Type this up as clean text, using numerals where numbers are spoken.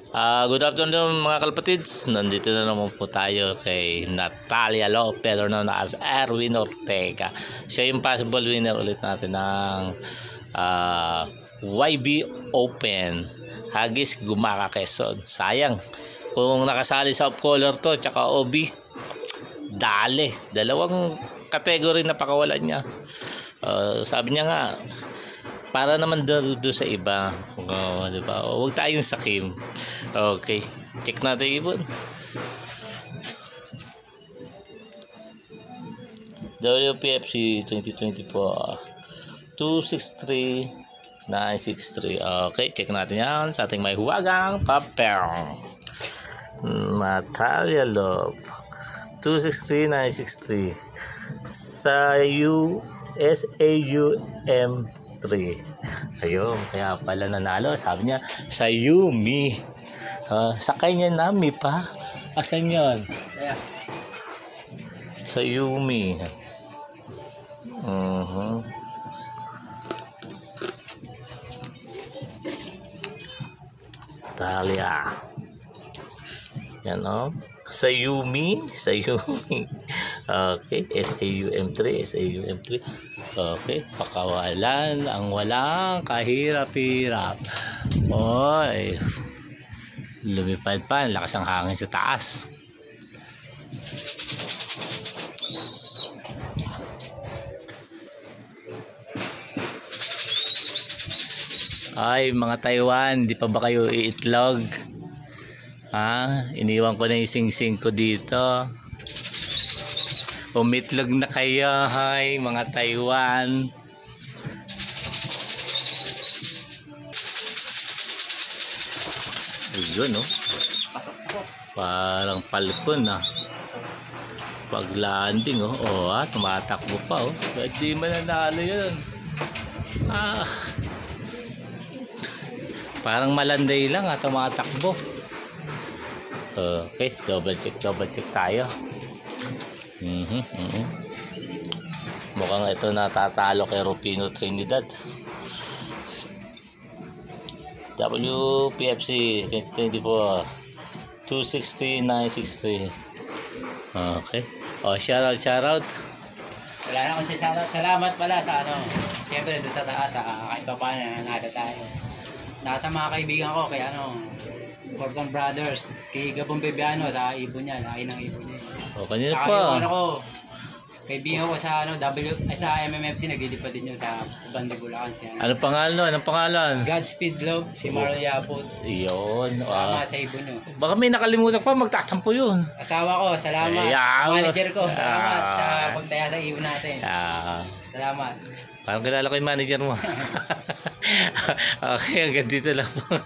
Good afternoon mga kalapatids. Nandito na naman po tayo kay Natalia Lopez, better known as Erwin Ortega. Siya yung possible winner ulit natin ng YB Open Haggis Gumaka Quezon. Sayang kung nakasali sa off-color to tsaka OB, dali, dalawang category na pakawalan niya. Sabi niya nga, para naman doon sa iba, diba? Huwag tayong sakim. Okay, check natin ibon. WPFC 2024 263 963. Okay, check natin yan sa ating may huwagang papel. Natalia Lopez 263 963 sa SAUM 3. Ayun, kaya pala nanalo. Sabi niya, sa Yumi. Sa kanya nami pa. Asan yun? Sa Yumi. Talia. Yan o. Sa Yumi. Sa Yumi. Okay. SAUM3. SAUM3. Okay, pakawalan ang walang kahirap-hirap. Oy, lumipad pa, lakas ng hangin sa taas. Ay, mga Taiwan, di pa ba kayo iitlog? Iniwan ko na yung sing-sing ko dito. Umitlog na kayo, hay, mga Taiwan. Ayun, no? Parang palkon, pag landing, tumatakbo pa, kahit di mananalo yun. Parang malanday lang, tumatakbo. Okay, double check tayo. Mukhang ito natatalo kay Rufino Trinidad. WPFC 2024 260 963. Okay. Shoutout. Wala na akong shoutout. Salamat pala sa siyempre doon sa taas, kahit pa paano nanalo tayo. Nasa mga kaibigan ko kay Gordon Brothers, kay Gabon Bebiano sa ibon niya, laki ng ibon niya. Kanina sa pa. Kaibigan ko sa sa MMFC, nagdilipa din yun sa Banda Bulacan siya. Anong pangalan? Godspeed Love, si Marl Yaput. Iyon. Salamat sa ibon nyo. Baka may nakalimutan pa, magtatampo yun. Asawa ko, salamat. Manager ko, salamat sa pagtaya sa ibon natin. Salamat. Parang kilala ko yung manager mo. Okay, hanggang dito lang po.